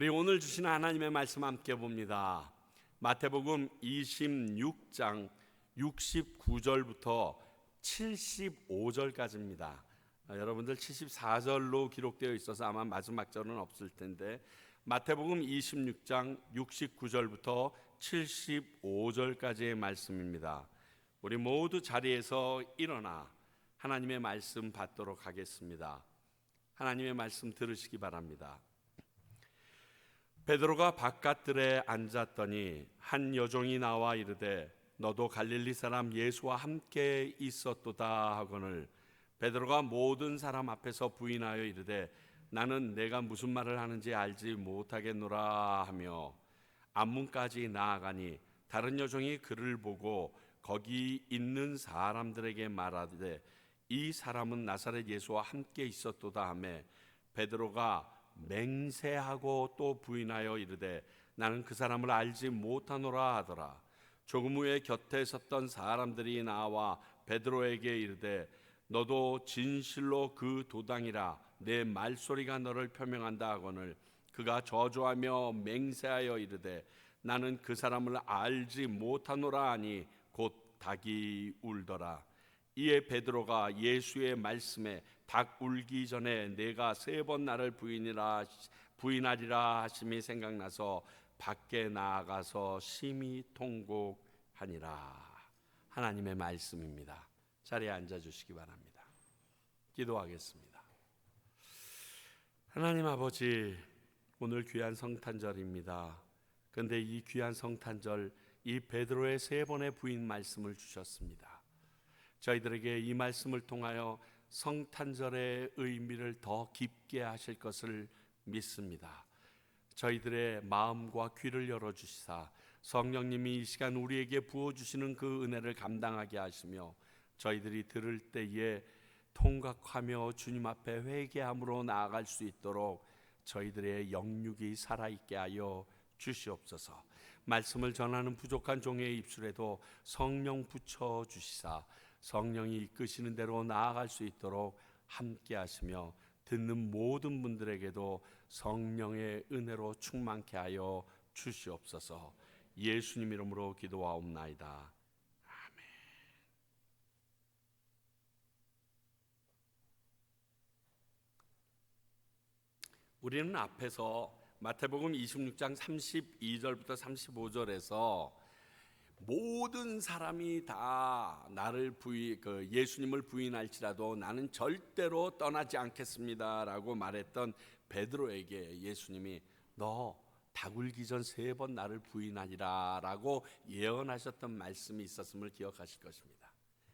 우리 오늘 주신 하나님의 말씀 함께 봅니다. 마태복음 26장 69절부터 75절까지입니다. 여러분들 74절로 기록되어 있어서 아마 마지막 절은 없을 텐데 마태복음 26장 69절부터 75절까지의 말씀입니다. 우리 모두 자리에서 일어나 하나님의 말씀 받도록 하겠습니다. 하나님의 말씀 들으시기 바랍니다. 베드로가 바깥들에 앉았더니 한 여종이 나와 이르되 너도 갈릴리 사람 예수와 함께 있었도다 하거늘 베드로가 모든 사람 앞에서 부인하여 이르되 나는 내가 무슨 말을 하는지 알지 못하겠노라 하며 앞문까지 나아가니 다른 여종이 그를 보고 거기 있는 사람들에게 말하되 이 사람은 나사렛 예수와 함께 있었도다 하매 베드로가 맹세하고 또 부인하여 이르되 나는 그 사람을 알지 못하노라 하더라. 조금 후에 곁에 섰던 사람들이 나와 베드로에게 이르되 너도 진실로 그 도당이라 내 말소리가 너를 표명한다 하거늘 그가 저주하며 맹세하여 이르되 나는 그 사람을 알지 못하노라 하니 곧 닭이 울더라. 이에 베드로가 예수의 말씀에 닭 울기 전에 내가 3번 나를 부인하리라 하심이 생각나서 밖에 나아가서 심히 통곡하니라. 하나님의 말씀입니다. 자리에 앉아주시기 바랍니다. 기도하겠습니다. 하나님 아버지, 오늘 귀한 성탄절입니다. 그런데 이 귀한 성탄절, 이 베드로의 3번의 부인 말씀을 주셨습니다. 저희들에게 이 말씀을 통하여 성탄절의 의미를 더 깊게 하실 것을 믿습니다. 저희들의 마음과 귀를 열어주시사 성령님이 이 시간 우리에게 부어주시는 그 은혜를 감당하게 하시며 저희들이 들을 때에 통각하며 주님 앞에 회개함으로 나아갈 수 있도록 저희들의 영육이 살아있게 하여 주시옵소서. 말씀을 전하는 부족한 종의 입술에도 성령 붙여주시사 성령이 이끄시는 대로 나아갈 수 있도록 함께 하시며 듣는 모든 분들에게도 성령의 은혜로 충만케 하여 주시옵소서. 예수님 이름으로 기도하옵나이다. 아멘. 우리는 앞에서 마태복음 26장 32절부터 35절에서 모든 사람이 다 나를 예수님을 부인할지라도 나는 절대로 떠나지 않겠습니다라고 말했던 베드로에게 예수님이 너 닭 울기 전 3번 나를 부인하리라라고 예언하셨던 말씀이 있었음을 기억하실 것입니다.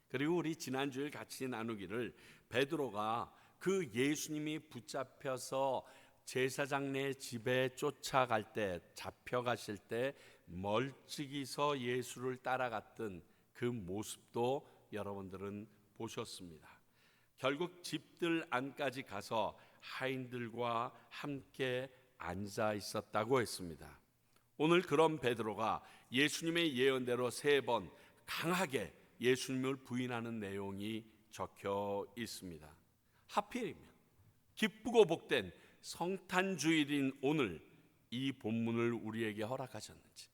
그리고 우리 지난주일 같이 나누기를 베드로가 그 예수님이 붙잡혀서 제사장네 집에 쫓아갈 때 잡혀가실 때 멀찍이서 예수를 따라갔던 그 모습도 여러분들은 보셨습니다. 결국 집들 안까지 가서 하인들과 함께 앉아 있었다고 했습니다. 오늘 그런 베드로가 예수님의 예언대로 3번 강하게 예수님을 부인하는 내용이 적혀 있습니다. 하필이면 기쁘고 복된 성탄주일인 오늘 이 본문을 우리에게 허락하셨는지,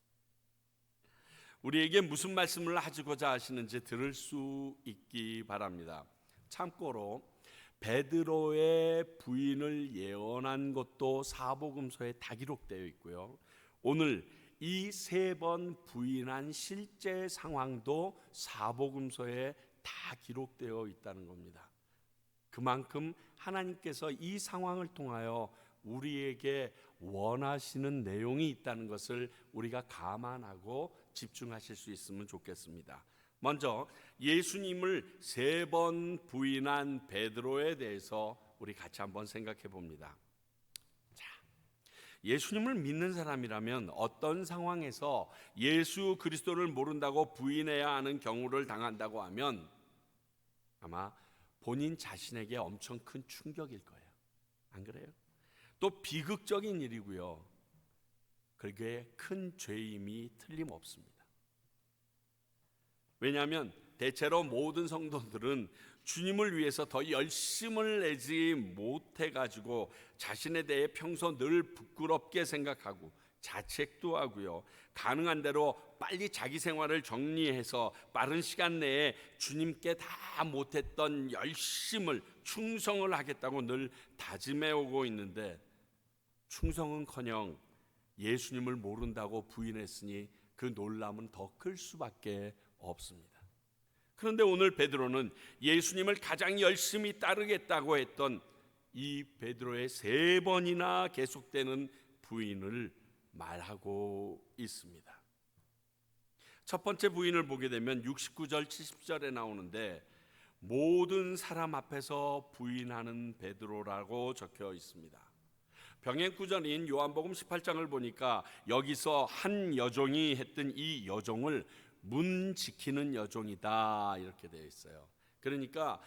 우리에게 무슨 말씀을 하시고자 하시는지 들을 수 있기 바랍니다. 참고로 베드로의 부인을 예언한 것도 사복음서에 다 기록되어 있고요. 오늘 이 3번 부인한 실제 상황도 사복음서에 다 기록되어 있다는 겁니다. 그만큼 하나님께서 이 상황을 통하여 우리에게 원하시는 내용이 있다는 것을 우리가 감안하고 집중하실 수 있으면 좋겠습니다. 먼저 예수님을 3번 부인한 베드로에 대해서 우리 같이 한번 생각해 봅니다. 자, 예수님을 믿는 사람이라면 어떤 상황에서 예수 그리스도를 모른다고 부인해야 하는 경우를 당한다고 하면 아마 본인 자신에게 엄청 큰 충격일 거예요. 안 그래요? 또 비극적인 일이고요. 그게 큰 죄임이 틀림없습니다. 왜냐하면 대체로 모든 성도들은 주님을 위해서 더 열심을 내지 못해가지고 자신에 대해 평소 늘 부끄럽게 생각하고 자책도 하고요. 가능한 대로 빨리 자기 생활을 정리해서 빠른 시간 내에 주님께 다 못했던 열심을 충성을 하겠다고 늘 다짐해 오고 있는데, 충성은커녕 예수님을 모른다고 부인했으니 그 놀람은 더 클 수밖에 없습니다. 그런데 오늘 베드로는 예수님을 가장 열심히 따르겠다고 했던 이 베드로의 3번이나 계속되는 부인을 말하고 있습니다. 첫 번째 부인을 보게 되면 69절 70절에 나오는데, 모든 사람 앞에서 부인하는 베드로라고 적혀 있습니다. 병행구절인 요한복음 18장을 보니까 여기서 한 여종이 했던 이 여종을 문 지키는 여종이다 이렇게 되어 있어요. 그러니까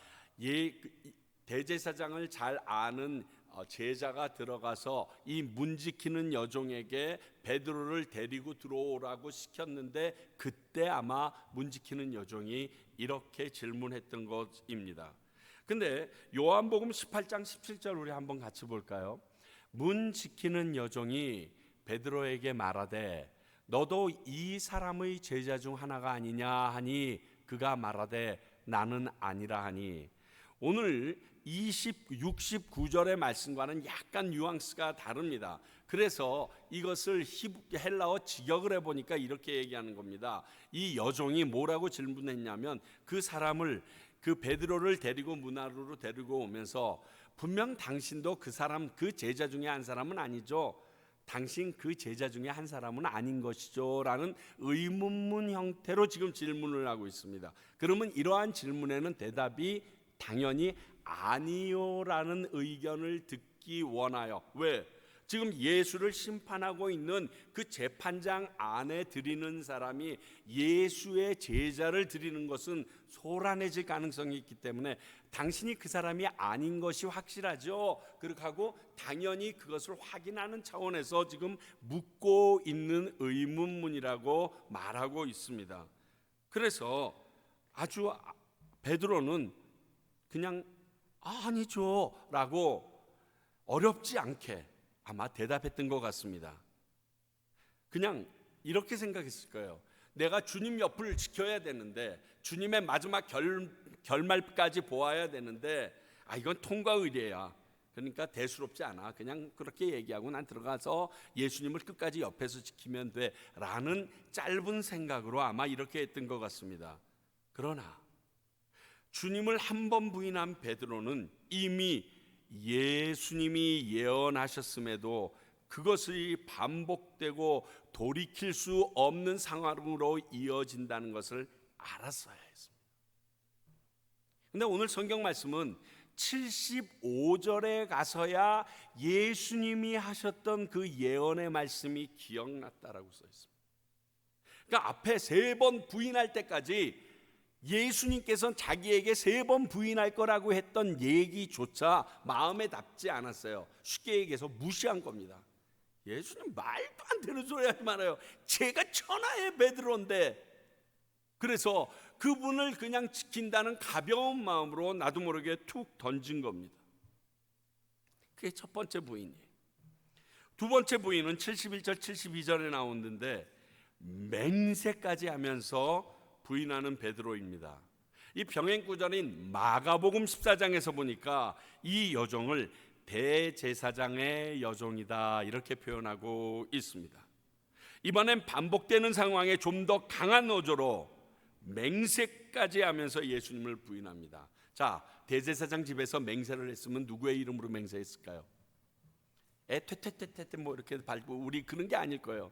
대제사장을 잘 아는 제자가 들어가서 이 문 지키는 여종에게 베드로를 데리고 들어오라고 시켰는데, 그때 아마 문 지키는 여종이 이렇게 질문했던 것입니다. 근데 요한복음 18장 17절 우리 한번 같이 볼까요? 문 지키는 여종이 베드로에게 말하되 너도 이 사람의 제자 중 하나가 아니냐 하니 그가 말하되 나는 아니라 하니. 오늘 69절의 말씀과는 약간 뉘앙스가 다릅니다. 그래서 이것을 헬라어 직역을 해보니까 이렇게 얘기하는 겁니다. 이 여종이 뭐라고 질문했냐면, 그 사람을, 그 베드로를 데리고 문 안으로 데리고 오면서 분명 당신도 그 사람, 그 제자 중에 한 사람은 아니죠, 당신 그 제자 중에 한 사람은 아닌 것이죠 라는 의문문 형태로 지금 질문을 하고 있습니다. 그러면 이러한 질문에는 대답이 당연히 아니요라는 의견을 듣기 원하여. 왜? 지금 예수를 심판하고 있는 그 재판장 안에 드리는 사람이 예수의 제자를 드리는 것은 소란해질 가능성이 있기 때문에 당신이 그 사람이 아닌 것이 확실하죠. 그렇게 하고 당연히 그것을 확인하는 차원에서 지금 묻고 있는 의문문이라고 말하고 있습니다. 그래서 아주 베드로는 그냥 아니죠 라고 어렵지 않게 아마 대답했던 것 같습니다. 그냥 이렇게 생각했을 거예요. 내가 주님 옆을 지켜야 되는데, 주님의 마지막 결말까지 보아야 되는데, 이건 통과 의례야. 그러니까 대수롭지 않아. 그냥 그렇게 얘기하고 난 들어가서 예수님을 끝까지 옆에서 지키면 돼 라는 짧은 생각으로 아마 이렇게 했던 것 같습니다. 그러나 주님을 한 번 부인한 베드로는 이미 예수님이 예언하셨음에도 그것이 반복되고 돌이킬 수 없는 상황으로 이어진다는 것을 알았어야 했습니다. 그런데 오늘 성경 말씀은 75절에 가서야 예수님이 하셨던 그 예언의 말씀이 기억났다라고 써 있습니다. 그러니까 앞에 3번 부인할 때까지 예수님께서는 자기에게 3번 부인할 거라고 했던 얘기조차 마음에 담지 않았어요. 쉽게 얘기해서 무시한 겁니다. 예수님 말도 안 되는 소리 하지 말아요. 제가 천하의 베드로인데. 그래서 그분을 그냥 지킨다는 가벼운 마음으로 나도 모르게 툭 던진 겁니다. 그게 첫 번째 부인이에요. 두 번째 부인은 71절 72절에 나오는데 맹세까지 하면서 부인하는 베드로입니다. 이 병행구절인 마가복음 14장에서 보니까 이 여종을 대제사장의 여종이다 이렇게 표현하고 있습니다. 이번엔 반복되는 상황에 좀 더 강한 어조로 맹세까지 하면서 예수님을 부인합니다. 자, 대제사장 집에서 맹세를 했으면 누구의 이름으로 맹세했을까요? 에테테테테 뭐 이렇게 밟고 우리 그런 게 아닐 거예요.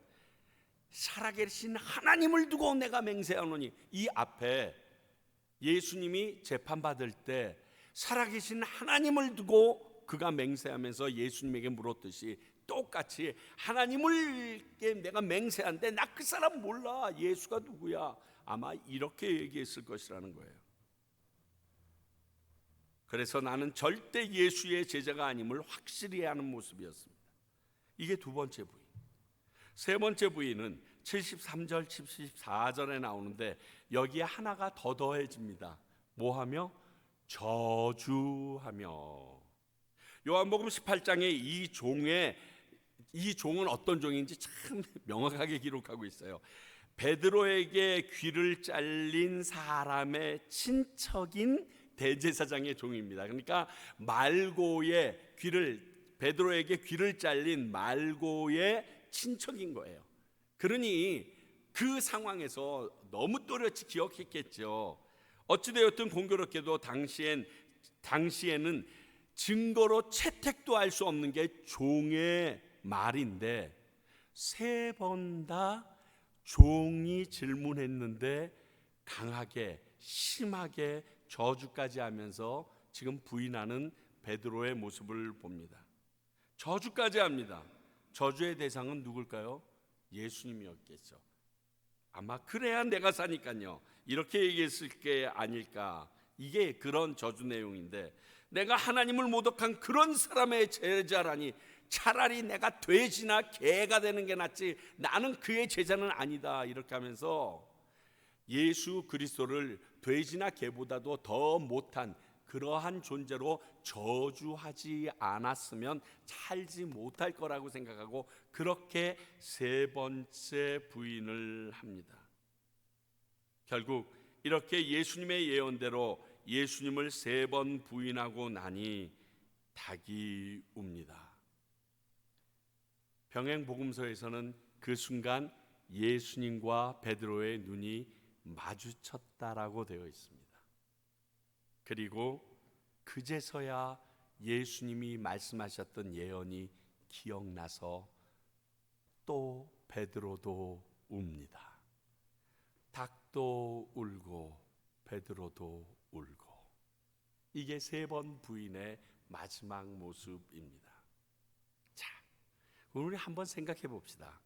살아계신 하나님을 두고 내가 맹세하노니. 이 앞에 예수님이 재판받을 때 살아계신 하나님을 두고 그가 맹세하면서 예수님에게 물었듯이 똑같이 하나님을 내가 맹세한데 나 그 사람 몰라, 예수가 누구야, 아마 이렇게 얘기했을 것이라는 거예요. 그래서 나는 절대 예수의 제자가 아님을 확실히 하는 모습이었습니다. 이게 두 번째 부인. 세 번째 부인은 73절 74절에 나오는데 여기에 하나가 더 더해집니다. 뭐하며? 저주하며. 요한복음 18장에 이 종은 어떤 종인지 참 명확하게 기록하고 있어요. 베드로에게 귀를 잘린 사람의 친척인 대제사장의 종입니다. 그러니까 베드로에게 귀를 잘린 말고의 친척인 거예요. 그러니 그 상황에서 너무 또렷이 기억했겠죠. 어찌되었든 공교롭게도 당시에는 증거로 채택도 할 수 없는 게 종의 말인데 3번 다 종이 질문했는데 강하게 심하게 저주까지 하면서 지금 부인하는 베드로의 모습을 봅니다. 저주까지 합니다. 저주의 대상은 누굴까요? 예수님이었겠죠. 아마 그래야 내가 사니까요 이렇게 얘기했을 게 아닐까. 이게 그런 저주 내용인데, 내가 하나님을 모독한 그런 사람의 제자라니 차라리 내가 돼지나 개가 되는 게 낫지 나는 그의 제자는 아니다, 이렇게 하면서 예수 그리스도를 돼지나 개보다도 더 못한 그러한 존재로 저주하지 않았으면 살지 못할 거라고 생각하고 그렇게 3번째 부인을 합니다. 결국 이렇게 예수님의 예언대로 예수님을 3번 부인하고 나니 닭이 웁니다. 병행복음서에서는 그 순간 예수님과 베드로의 눈이 마주쳤다라고 되어 있습니다. 그리고 그제서야 예수님이 말씀하셨던 예언이 기억나서 또 베드로도 웁니다. 닭도 울고 베드로도 울고. 이게 3번 부인의 마지막 모습입니다. 자, 우리 한번 생각해 봅시다.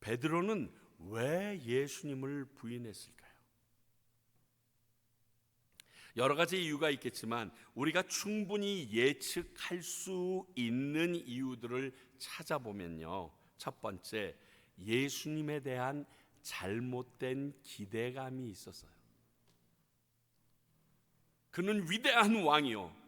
베드로는 왜 예수님을 부인했을까요? 여러 가지 이유가 있겠지만 우리가 충분히 예측할 수 있는 이유들을 찾아보면요, 첫 번째, 예수님에 대한 잘못된 기대감이 있었어요. 그는 위대한 왕이요,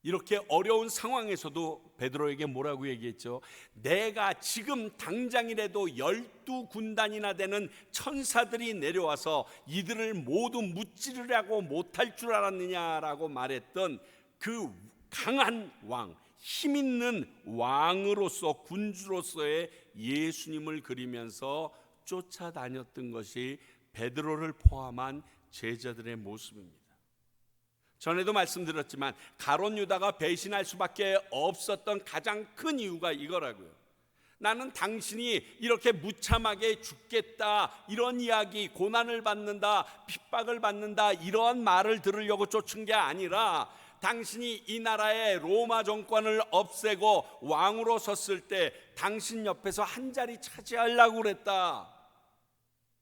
이렇게 어려운 상황에서도 베드로에게 뭐라고 얘기했죠? 내가 지금 당장이라도 12군단이나 되는 천사들이 내려와서 이들을 모두 무찌르려고 못할 줄 알았느냐라고 말했던 그 강한 왕, 힘 있는 왕으로서, 군주로서의 예수님을 그리면서 쫓아다녔던 것이 베드로를 포함한 제자들의 모습입니다. 전에도 말씀드렸지만 가룟 유다가 배신할 수밖에 없었던 가장 큰 이유가 이거라고요. 나는 당신이 이렇게 무참하게 죽겠다, 이런 이야기, 고난을 받는다, 핍박을 받는다, 이런 말을 들으려고 쫓은 게 아니라 당신이 이 나라의 로마 정권을 없애고 왕으로 섰을 때 당신 옆에서 한 자리 차지하려고 그랬다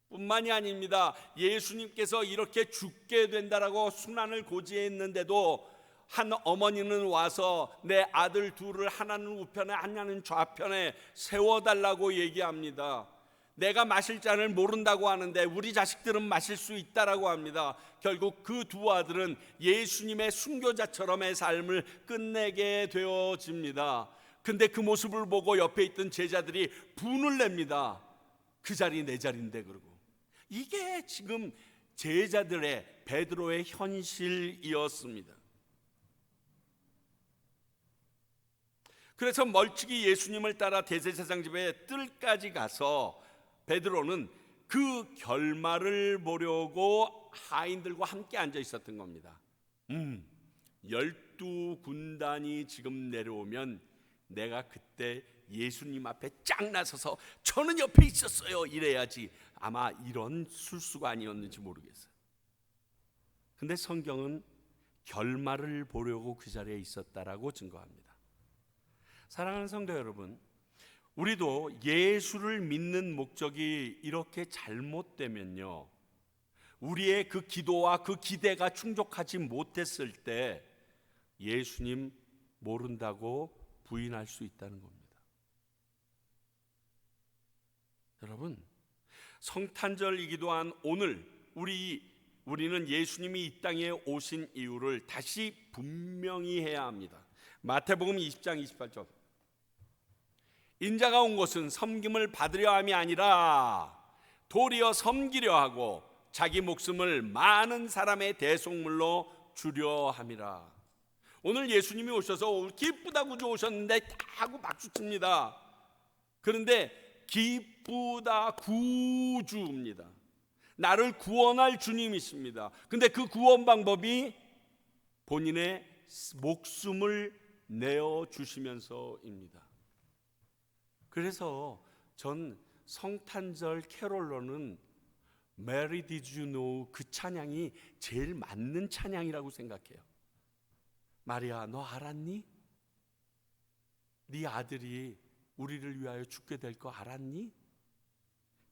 뿐만이 아닙니다. 예수님께서 이렇게 죽게 된다라고 순환을 고지했는데도 한 어머니는 와서 내 아들 둘을 하나는 우편에 하나는 좌편에 세워달라고 얘기합니다. 내가 마실 잔을 모른다고 하는데 우리 자식들은 마실 수 있다라고 합니다. 결국 그 두 아들은 예수님의 순교자처럼의 삶을 끝내게 되어집니다. 근데 그 모습을 보고 옆에 있던 제자들이 분을 냅니다. 그 자리 내 자리인데. 그러고 이게 지금 제자들의, 베드로의 현실이었습니다. 그래서 멀찍이 예수님을 따라 대제사장 집에 뜰까지 가서 베드로는 그 결말을 보려고 하인들과 함께 앉아 있었던 겁니다. 12군단이 지금 내려오면 내가 그때 예수님 앞에 쫙 나서서 저는 옆에 있었어요 이래야지, 아마 이런 술수가 아니었는지 모르겠어요. 근데 성경은 결말을 보려고 그 자리에 있었다라고 증거합니다. 사랑하는 성도 여러분, 우리도 예수를 믿는 목적이 이렇게 잘못되면요, 우리의 그 기도와 그 기대가 충족하지 못했을 때 예수님 모른다고 부인할 수 있다는 겁니다. 여러분, 성탄절이기도 한 오늘 우리는 예수님이 이 땅에 오신 이유를 다시 분명히 해야 합니다. 마태복음 20장 28절, 인자가 온 것은 섬김을 받으려 함이 아니라 도리어 섬기려 하고 자기 목숨을 많은 사람의 대속물로 주려 함이라. 오늘 예수님이 오셔서 기쁘다 구주 오셨는데 하고 박수칩니다. 그런데 기쁘다 구주입니다. 나를 구원할 주님이십니다. 근데 그 구원 방법이 본인의 목숨을 내어 주시면서입니다. 그래서 전 성탄절 캐롤로는 Mary Did You Know 그 찬양이 제일 맞는 찬양이라고 생각해요. 마리아, 너 알았니? 네 아들이 우리를 위하여 죽게 될 거 알았니?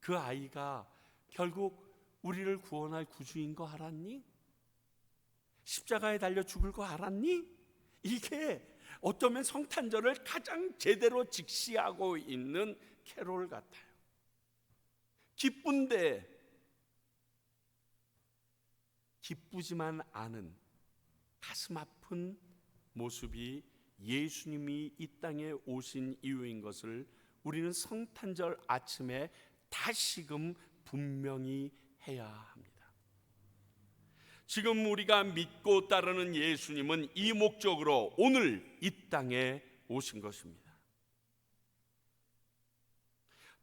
그 아이가 결국 우리를 구원할 구주인 거 알았니? 십자가에 달려 죽을 거 알았니? 이게 어쩌면 성탄절을 가장 제대로 직시하고 있는 캐롤 같아요. 기쁜데 기쁘지만 않은 가슴 아픈 모습이 예수님이 이 땅에 오신 이유인 것을 우리는 성탄절 아침에 다시금 분명히 해야 합니다. 지금 우리가 믿고 따르는 예수님은 이 목적으로 오늘 이 땅에 오신 것입니다.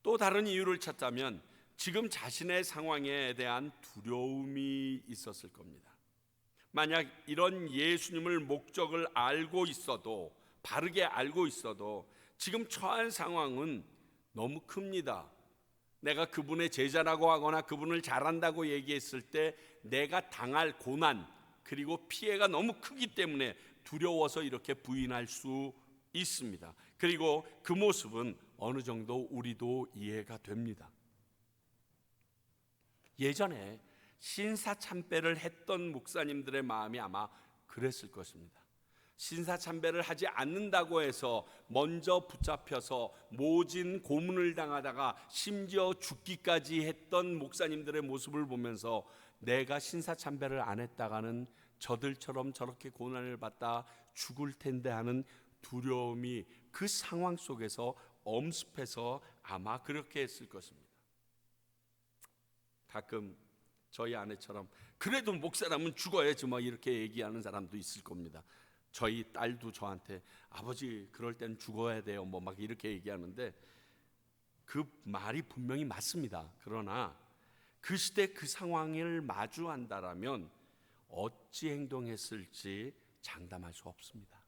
또 다른 이유를 찾자면 지금 자신의 상황에 대한 두려움이 있었을 겁니다. 만약 이런 예수님을 목적을 알고 있어도, 바르게 알고 있어도 지금 처한 상황은 너무 큽니다. 내가 그분의 제자라고 하거나 그분을 잘한다고 얘기했을 때 내가 당할 고난 그리고 피해가 너무 크기 때문에 두려워서 이렇게 부인할 수 있습니다. 그리고 그 모습은 어느 정도 우리도 이해가 됩니다. 예전에 신사참배를 했던 목사님들의 마음이 아마 그랬을 것입니다. 신사참배를 하지 않는다고 해서 먼저 붙잡혀서 모진 고문을 당하다가 심지어 죽기까지 했던 목사님들의 모습을 보면서 내가 신사참배를 안 했다가는 저들처럼 저렇게 고난을 받다 죽을 텐데 하는 두려움이 그 상황 속에서 엄습해서 아마 그렇게 했을 것입니다. 가끔 저희 아내처럼 그래도 목사라면 죽어야지 뭐 이렇게 얘기하는 사람도 있을 겁니다. 저희 딸도 저한테 아버지 그럴 땐 죽어야 돼요 뭐 막 이렇게 얘기하는데 그 말이 분명히 맞습니다. 그러나 그 시대 그 상황을 마주한다라면 어찌 행동했을지 장담할 수 없습니다.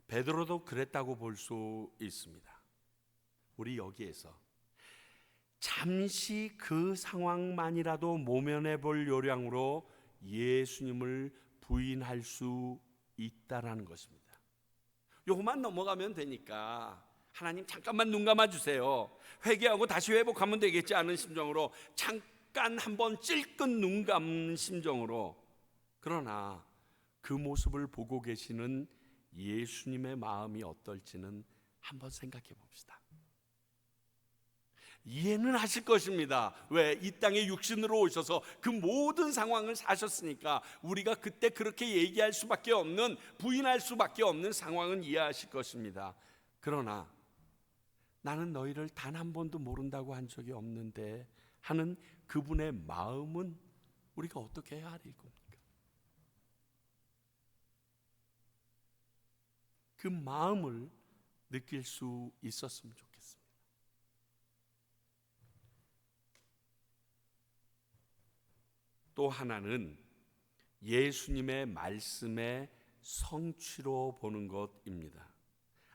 베드로도 그랬다고 볼 수 있습니다. 우리 여기에서 잠시 그 상황만이라도 모면해 볼 요량으로 예수님을 부인할 수 있다라는 것입니다. 요것만 넘어가면 되니까 하나님 잠깐만 눈 감아 주세요. 회개하고 다시 회복하면 되겠지 않은 심정으로 잠깐 한번 찔끔 눈 감는 심정으로, 그러나 그 모습을 보고 계시는 예수님의 마음이 어떨지는 한번 생각해 봅시다. 이해는 하실 것입니다. 왜? 이 땅에 육신으로 오셔서 그 모든 상황을 사셨으니까 우리가 그때 그렇게 얘기할 수밖에 없는, 부인할 수밖에 없는 상황은 이해하실 것입니다. 그러나 나는 너희를 단 한 번도 모른다고 한 적이 없는데 하는 그분의 마음은 우리가 어떻게 해야 할 겁니까? 그 마음을 느낄 수 있었으면 좋겠습니다. 또 하나는 예수님의 말씀의 성취로 보는 것입니다.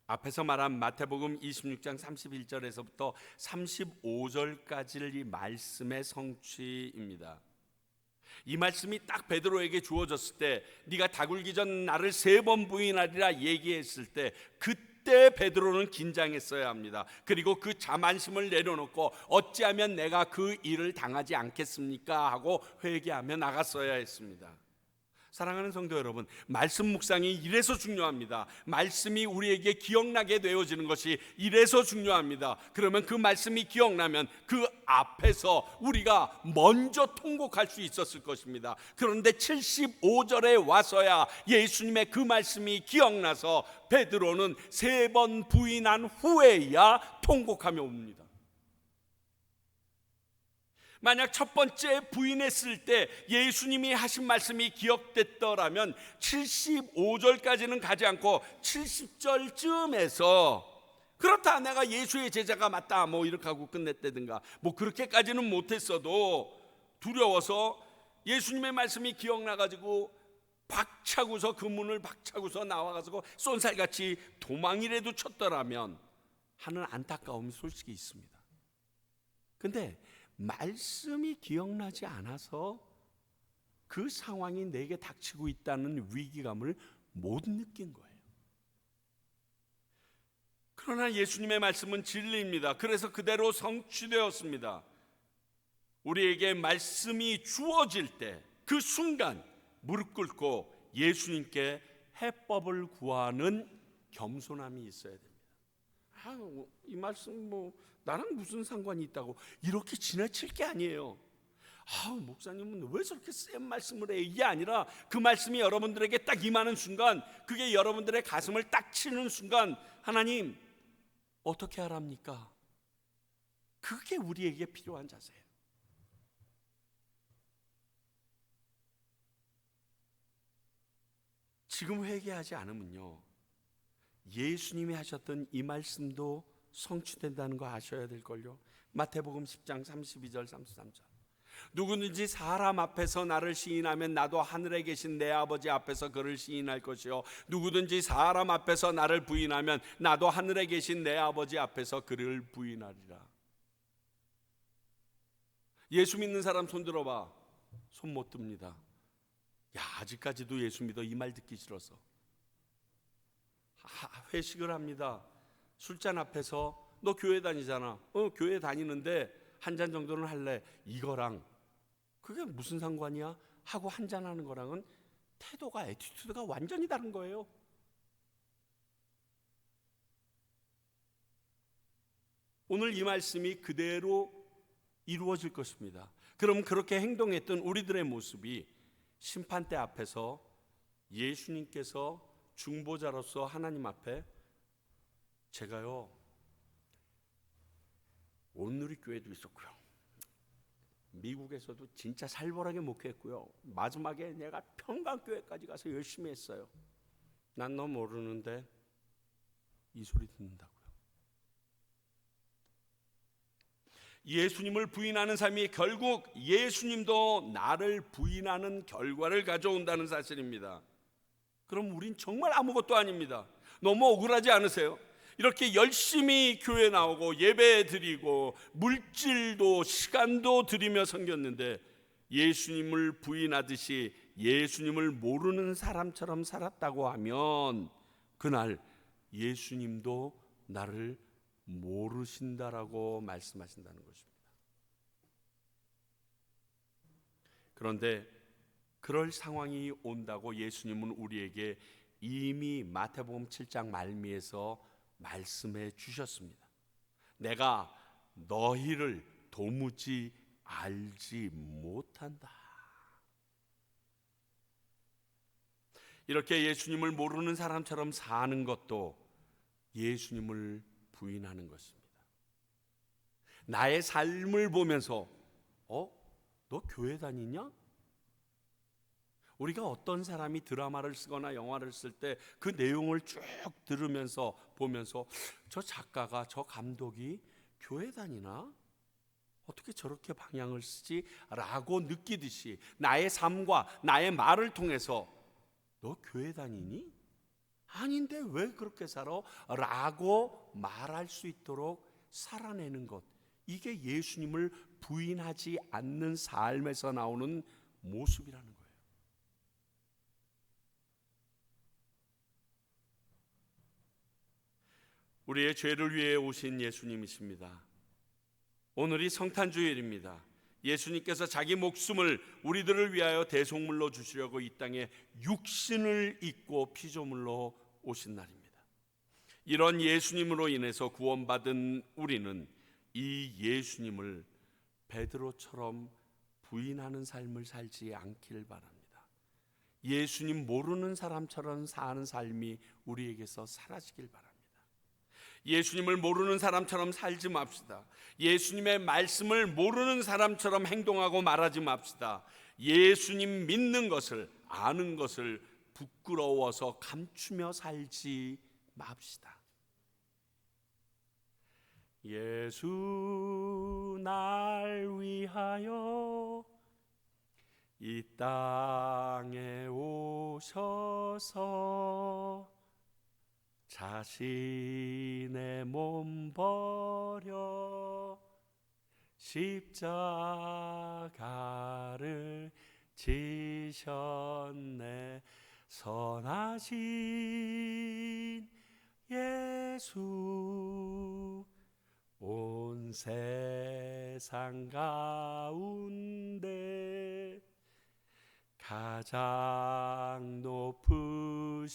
앞에서 말한 마태복음 26장 31절에서부터 35절까지를 이 말씀의 성취입니다. 이 말씀이 딱 베드로에게 주어졌을 때 네가 다굴기 전 나를 3번 부인하리라 얘기했을 때 그때 베드로는 긴장했어야 합니다. 그리고 그 자만심을 내려놓고 어찌하면 내가 그 일을 당하지 않겠습니까 하고 회개하며 나갔어야 했습니다. 사랑하는 성도 여러분, 말씀 묵상이 이래서 중요합니다. 말씀이 우리에게 기억나게 되어지는 것이 이래서 중요합니다. 그러면 그 말씀이 기억나면 그 앞에서 우리가 먼저 통곡할 수 있었을 것입니다. 그런데 75절에 와서야 예수님의 그 말씀이 기억나서 베드로는 3번 부인한 후에야 통곡하며 옵니다. 만약 첫 번째 부인했을 때 예수님이 하신 말씀이 기억됐더라면 75절까지는 가지 않고 70절쯤에서 그렇다, 내가 예수의 제자가 맞다, 뭐 이렇게 하고 끝냈다든가, 뭐 그렇게까지는 못했어도 두려워서 예수님의 말씀이 기억나가지고 박차고서, 그 문을 박차고서 나와가지고 쏜살같이 도망이라도 쳤더라면 하는 안타까움이 솔직히 있습니다. 근데 말씀이 기억나지 않아서 그 상황이 내게 닥치고 있다는 위기감을 못 느낀 거예요. 그러나 예수님의 말씀은 진리입니다. 그래서 그대로 성취되었습니다. 우리에게 말씀이 주어질 때 그 순간 무릎 꿇고 예수님께 해법을 구하는 겸손함이 있어야 됩니다. 이 말씀 나랑 무슨 상관이 있다고 이렇게 지나칠 게 아니에요. 목사님은 왜 저렇게 센 말씀을 해? 이게 아니라 그 말씀이 여러분들에게 딱 임하는 순간, 그게 여러분들의 가슴을 딱 치는 순간, 하나님 어떻게 하랍니까? 그게 우리에게 필요한 자세예요. 지금 회개하지 않으면요, 예수님이 하셨던 이 말씀도 성취된다는 거 아셔야 될걸요. 마태복음 10장 32절 33절. 누구든지 사람 앞에서 나를 시인하면 나도 하늘에 계신 내 아버지 앞에서 그를 시인할 것이요, 누구든지 사람 앞에서 나를 부인하면 나도 하늘에 계신 내 아버지 앞에서 그를 부인하리라. 예수 믿는 사람 손 들어봐. 손 못 듭니다. 아직까지도 예수 믿어, 이 말 듣기 싫어서. 회식을 합니다. 술잔 앞에서 너 교회 다니잖아. 교회 다니는데 한 잔 정도는 할래. 이거랑 그게 무슨 상관이야? 하고 한 잔 하는 거랑은 태도가, 애티튜드가 완전히 다른 거예요. 오늘 이 말씀이 그대로 이루어질 것입니다. 그럼 그렇게 행동했던 우리들의 모습이 심판대 앞에서 예수님께서 중보자로서 하나님 앞에, 제가요 온누리교회도 있었고요, 미국에서도 진짜 살벌하게 목회했고요, 마지막에 내가 평강교회까지 가서 열심히 했어요. 난 너 모르는데 이 소리 듣는다고요. 예수님을 부인하는 삶이 결국 예수님도 나를 부인하는 결과를 가져온다는 사실입니다. 그럼 우린 정말 아무것도 아닙니다. 너무 억울하지 않으세요? 이렇게 열심히 교회 나오고 예배 드리고 물질도 시간도 드리며 섬겼는데 예수님을 부인하듯이 예수님을 모르는 사람처럼 살았다고 하면 그날 예수님도 나를 모르신다라고 말씀하신다는 것입니다. 그런데 그럴 상황이 온다고 예수님은 우리에게 이미 마태복음 7장 말미에서 말씀해 주셨습니다. 내가 너희를 도무지 알지 못한다. 이렇게 예수님을 모르는 사람처럼 사는 것도 예수님을 부인하는 것입니다. 나의 삶을 보면서 너 교회 다니냐? 우리가 어떤 사람이 드라마를 쓰거나 영화를 쓸 때 그 내용을 쭉 들으면서 보면서 저 작가가, 저 감독이 교회 다니나? 어떻게 저렇게 방향을 쓰지? 라고 느끼듯이 나의 삶과 나의 말을 통해서 너 교회 다니니? 아닌데 왜 그렇게 살아? 라고 말할 수 있도록 살아내는 것, 이게 예수님을 부인하지 않는 삶에서 나오는 모습이라는 거예요. 우리의 죄를 위해 오신 예수님이십니다. 오늘이 성탄주일입니다. 예수님께서 자기 목숨을 우리들을 위하여 대속물로 주시려고 이 땅에 육신을 입고 피조물로 오신 날입니다. 이런 예수님으로 인해서 구원받은 우리는 이 예수님을 베드로처럼 부인하는 삶을 살지 않기를 바랍니다. 예수님 모르는 사람처럼 사는 삶이 우리에게서 사라지길 바랍니다. 예수님을 모르는 사람처럼 살지 맙시다. 예수님의 말씀을 모르는 사람처럼 행동하고 말하지 맙시다. 예수님 믿는 것을, 아는 것을 부끄러워서 감추며 살지 맙시다. 예수 날 위하여 이 땅에 오셔서 자신의 몸 버려 십자가를 지셨네. 선하신 예수 온 세상 가운데 가장 높으시며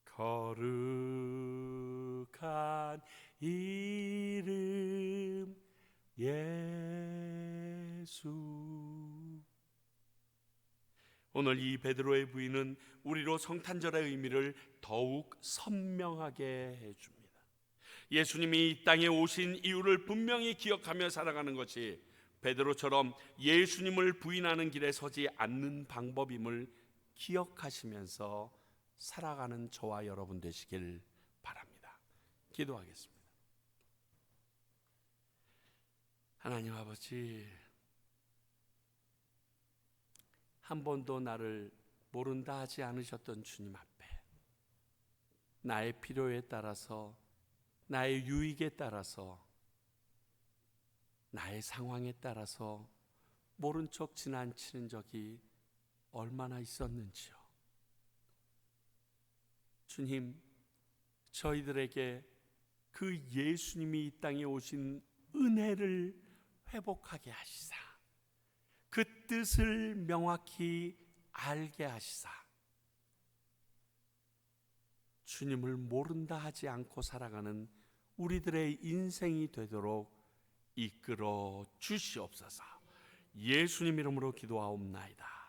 거룩한 이름 예수. 오늘 이 베드로의 부인은 우리로 성탄절의 의미를 더욱 선명하게 해줍니다. 예수님이 이 땅에 오신 이유를 분명히 기억하며 살아가는 것이 베드로처럼 예수님을 부인하는 길에 서지 않는 방법임을 기억하시면서 살아가는 저와 여러분 되시길 바랍니다. 기도하겠습니다. 하나님 아버지, 한 번도 나를 모른다 하지 않으셨던 주님 앞에 나의 필요에 따라서, 나의 유익에 따라서, 나의 상황에 따라서 모른 척 지나치는 적이 얼마나 있었는지요. 주님, 저희들에게 그 예수님이 이 땅에 오신 은혜를 회복하게 하시사, 그 뜻을 명확히 알게 하시사, 주님을 모른다 하지 않고 살아가는 우리들의 인생이 되도록 이끌어 주시옵소서. 예수님 이름으로 기도하옵나이다.